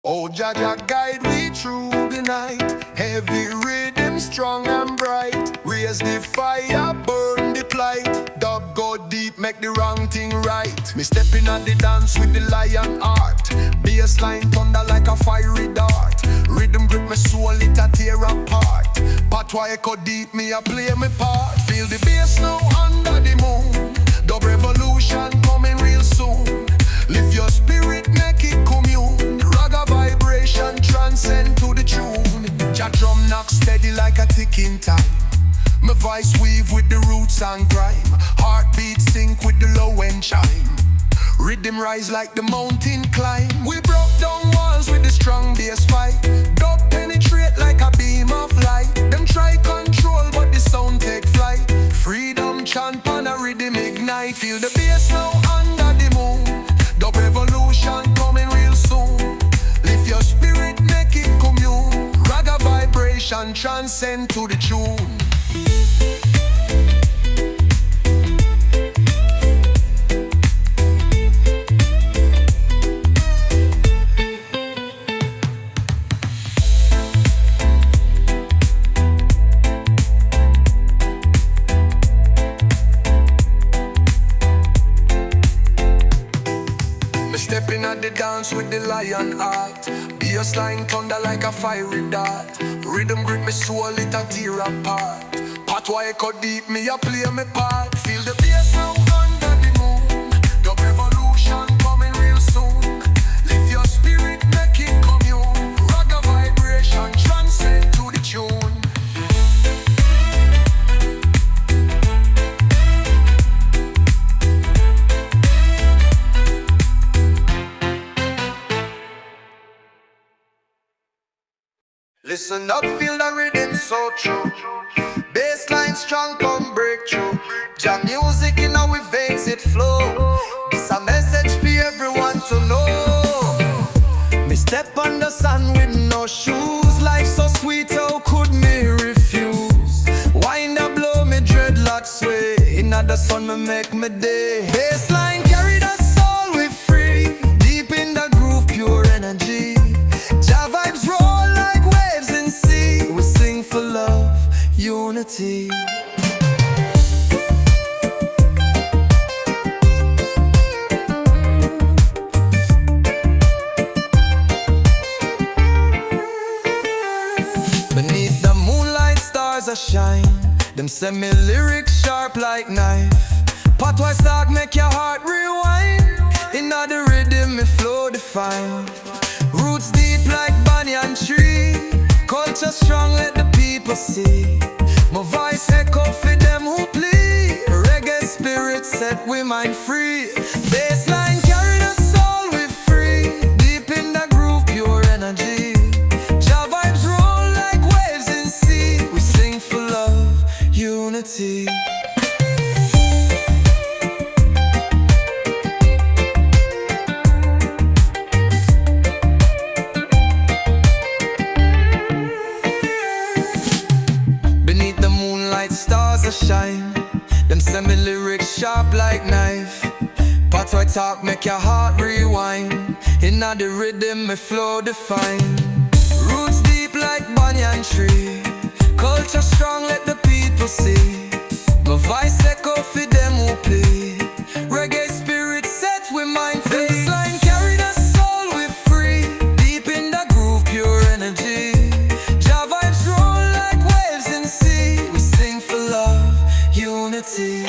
Oh, Jaja guide we through the night. Heavy rhythm, strong and bright. Raise the fire, burn the plight. Dub go deep, make the wrong thing right. Me stepping on the dance with the lion heart. Bassline thunder like a fiery dart. Rhythm grip my soul, it a tear apart. Patois echo deep, me a play my part. Feel the bass now under the moon. Dub revolution coming real soon. Lift your spirit, make it commune. Raga vibration transcend to the tune. Jack drum knock steady like a ticking time. My voice weave with the roots and grime. Heartbeat sync with the low end chime. Rhythm rise like the mountain climb. We broke down walls with the strong bass fight. Dub penetrate like a beam of light. Them try control but the sound take flight. Freedom chant on a rhythm ignite. Feel the bass now under the moon. Dub revolution coming real soon. Lift your spirit, make it commune. Raga vibration transcend to the tune. Stepping at the dance with the lion heart. Bassline thunder like a fiery dart. Rhythm grip me soul, it a tear apart. Patois echo deep, me a play me part. Feel the bass now under the moon. Dub revolution coming real soon. Lift your spirit, make it commune. Raga vibration transcend to the tune. Listen up, feel the rhythm so true. Bassline strong, come break through. Jam music in our veins, it flow. It's a message for everyone to know. Me step on the sun with no shoes. Life so sweet, how could me refuse? Wind up, blow me dreadlocks sway. In the sun, me make me day. Bassline carry the soul, we free. Deep in the groove, pure energy. Ja vibes roll like waves in sea. We sing for love, unity. Beneath the moonlight, stars are shine. Them send me lyrics sharp like knife. Patois talk make your heart rewind. In the rhythm, me flow define. Roots deep like banyan tree. Culture strong, let the people see. My voice echo for them who plead. Reggae spirit set we mind free. Bassline carry the soul, we free. Deep in the groove, pure energy. Ja vibes roll like waves in sea. We sing for love, unity. Stars are shine. Them send me lyrics sharp like knife. Patois talk make your heart rewind. In the rhythm me flow define. Roots deep like banyan tree. Culture strong, let the people see. My voice echo for them who plead. Reggae spirit set we mind free. Bassline carry the soul, we free. Deep in the groove, pure energy. Ja vibes roll like waves in sea. We sing for love, unity.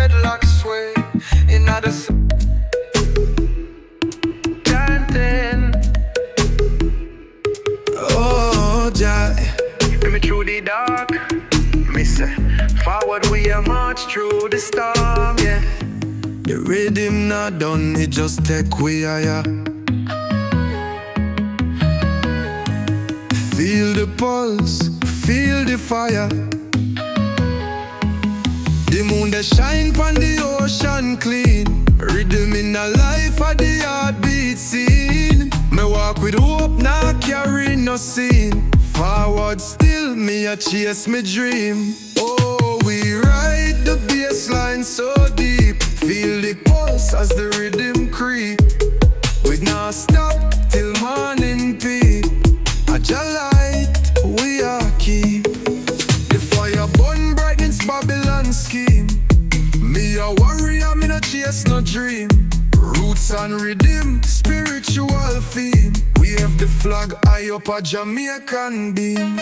dreadlocks sway in other chanting. Oh, Jah, bring me through the dark. Me say, forward we a march through the storm, yeah. The rhythm not done, it just take we higher. Feel the pulse, feel the fire. The moon that shine pon the ocean clean. Rhythm in a life of the heartbeat scene. Me walk with hope, not carry no sin. Forward still, me a chase me dream. Oh, we ride the bassline so deep. Feel the pulse as the rhythm creep. We not stop till morning peak. A light we are keep. The fire burn brightens Babylon scheme. Me a warrior, me no chase no dream. Roots and rhythm, spiritual theme. We have the flag high up a Jamaican beam.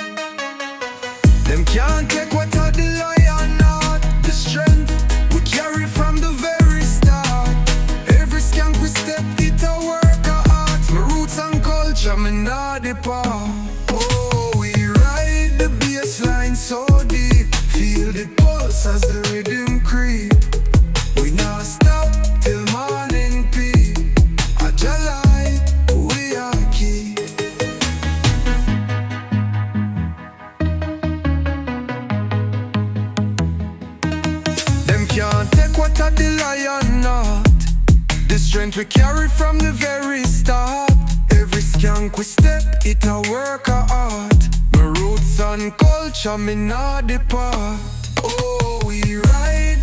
Them can't take what I the lion heart. The strength we carry from the very start. Every skank we step it a work of art. My roots and culture, me not depart. Oh, we ride the bassline so deep. Feel the pulse as the rhythm creep. We not stop till morning peak. A light we are keep. Them can't take what I the lion not. The strength we carry from the very start. Every skank we step, it a work of art. My roots and culture, me not depart. Oh, we ride